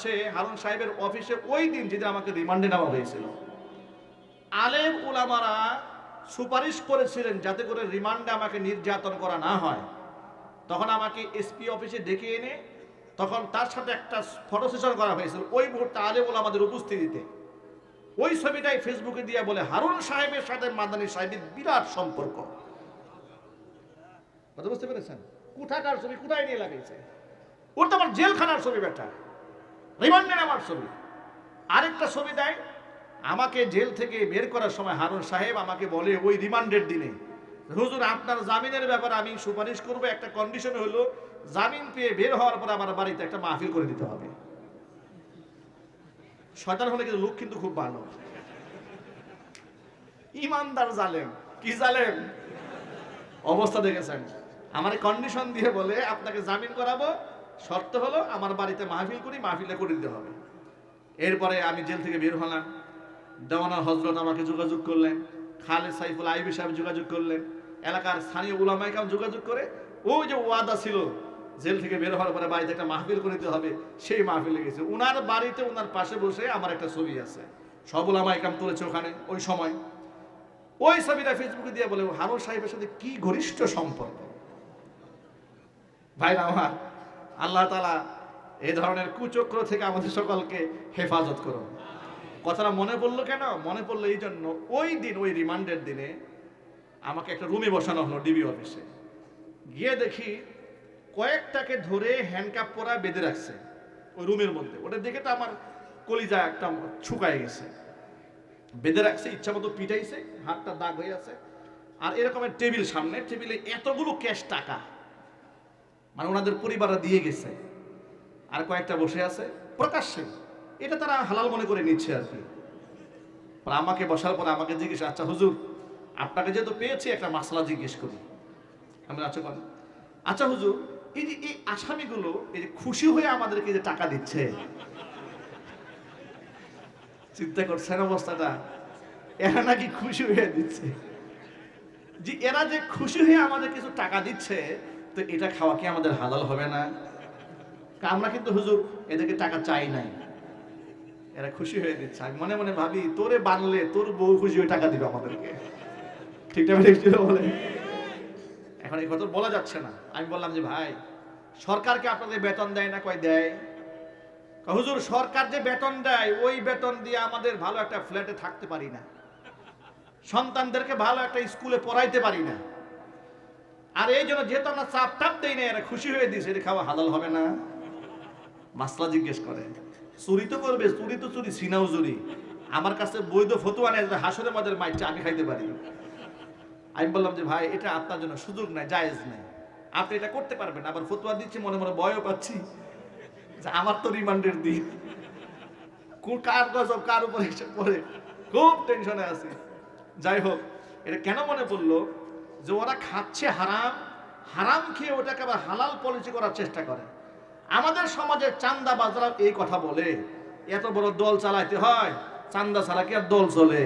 হচ্ছে হারুন সাহেবের অফিসে ওই দিন যেদিন আমাকে রিমান্ডে নেওয়া হয়েছিল, আলেম উলামারা সুপারিশ করেছিলেন যাতে করে রিমান্ডে আমাকে নির্যাতন করা না হয়। তখন আমাকে এসপি অফিসে ডেকে এনে তখন তার সাথে একটা ফটো সেশন করা হয়েছিল ওই মুহূর্তে আলেম উলামাদের উপস্থিতিতে। ওই ছবিটাই ফেসবুকে দিয়ে বলে হারুন সাহেবের সাথে মাদানী সাহেবের বিরাট সম্পর্ক। কথা বুঝতে পেরেছেন? কোথাকার ছবি, কোথায় নিয়ে লাগিয়েছে? ওর তো আমার জেলখানার ছবি, বেটা রিমান্ডে নেওয়ার ছবি। আরেকটা ছবি দেয় আমাকে জেল থেকে বের করার সময় হারুন সাহেব আমাকে বলে ওই রিমান্ডের দিনে, হুজুর আপনার জামিনের ব্যাপারে আমি সুপারিশ করবো, একটা কন্ডিশন হলো জামিন পেয়ে বের হওয়ার পর আমার বাড়িতে একটা মাহফিল করে দিতে হবে। শয়তান হলে কিন্তু লোক কিন্তু খুব ভালো, ইমানদার জালেম। কি জালেম অবস্থা দেখেছেন? আমার কন্ডিশন দিয়ে বলে আপনাকে জামিন করাবো, শর্ত হলো আমার বাড়িতে মাহফিল করি, মাহফিলে করে দিতে হবে। এরপরে আমি জেল থেকে বের হলাম, দেওয়ানা হজরত আমাকে যোগাযোগ করলেন, খালেদ সাইফুল আইবি সাহেব যোগাযোগ করলেন, এলাকার স্থানীয় উলামায়ে কেরাম যোগাযোগ করে ওই যে ওয়াদা ছিল জেল থেকে বের হওয়ার পরে বাড়িতে একটা মাহফিল করে দিতে হবে, সেই মাহফিলে গেছে। উনার বাড়িতে উনার পাশে বসে আমার একটা ছবি আছে, সব উলামায়ে কেরাম তুলেছে ওখানে ওই সময়। ওই ছবিটা ফেসবুকে দিয়ে বলে হারুন সাহেবের সাথে কি ঘনিষ্ঠ সম্পর্ক। ভাইরা আমার, আল্লাহ তাআলা এই ধরনের কুচক্র থেকে আমাদের সকলকে হেফাজত করুন। কথাটা মনে পড়লো কেন? মনে পড়লো এই জন্য, ওই দিন ওই রিমান্ডের দিনে আমাকে একটা রুমে বসানো হলো ডিবি অফিসে। গিয়ে দেখি কয়েকটাকে ধরে হ্যান্ডকাপ পরা বেঁধে রাখছে ওই রুমের মধ্যে। ওটা দেখে তো আমার কলিজা একটা শুকায় গেছে। বেঁধে রাখছে, ইচ্ছা মতো পিটাইছে, হাতটা দাগ হয়ে আছে। আর এরকমের টেবিল সামনে, টেবিলে এতগুলো ক্যাশ টাকা, মানে ওনাদের পরিবাররা দিয়ে গেছে। আর কয়েকটা বসে আছে প্রকাশ্যে, এটা তারা হালাল মনে করে নিচ্ছে আর কি। আমাকে বসার পরে আমাকে জিজ্ঞেস, আচ্ছা হুজুর আপনাকে যেহেতু পেয়েছি একটা মাসলা জিজ্ঞেস করি। আমি আচ্ছা বলেন। আচ্ছা হুজুর, এই যে এই আসামিগুলো এই যে খুশি হয়ে আমাদেরকে যে টাকা দিচ্ছে, চিন্তা করছেন অবস্থাটা? এরা নাকি খুশি হয়ে দিচ্ছে। যে এরা যে খুশি হয়ে আমাদের কিছু টাকা দিচ্ছে, তো এটা খাওয়া কি আমাদের হালাল হবে না? আমরা কিন্তু হুজুর এদেরকে টাকা চাই নাই, এরা খুশি হয়ে দিচ্ছে। আমি মনে মনে ভাবি, তোরে বানলে তোর বউ খুশি হয়ে টাকা দিবে আমাদেরকে, ঠিকঠাক ঠিক বলে। এখন এই কথা বলা যাচ্ছে না। আমি বললাম যে ভাই, সরকারকে আপনাদের বেতন দেয় না? কয় দেয়। হুজুর সরকার যে বেতন দেয় ওই বেতন দিয়ে আমাদের ভালো একটা ফ্ল্যাটে থাকতে পারি না, সন্তানদেরকে ভালো একটা স্কুলে পড়াইতে পারি না। আর এই জন্য যেহেতু আমরা চাপ টাপ দেই না, এরা খুশি হয়ে দিচ্ছে, এটা খাওয়া হালাল হবে না? মাসলা জিজ্ঞেস করে। চুরি তো করবে, চুরি তো চুরি, সিনাও চুরি। আমার কাছে বৈধ ফতুয়া নেই হাসরের মধ্যে মাইরটা আমি খাইতে পারি। আমি বললাম যে ভাই, এটা আপনার জন্য সুযোগ নাই, জায়েজ নাই, আপনি এটা করতে পারবেন। আবার ফতুয়া দিচ্ছি, মনে মনে ভয়ও পাচ্ছি যে আমার তো রিমান্ডের দিন, কার গজব কার উপরে এসে পড়ে, খুব টেনশনে আছি। যাই হোক, এটা কেন মনে পড়লো যে ওরা খাচ্ছে হারাম, হারাম খেয়ে ওটাকে আবার হালাল পলিসি করার চেষ্টা করে। আমাদের সমাজের চান্দাবাজরা এই কথা বলে, এত বড় দল চালাইতে হয়, চান্দা ছাড়া কি আর দল চলে?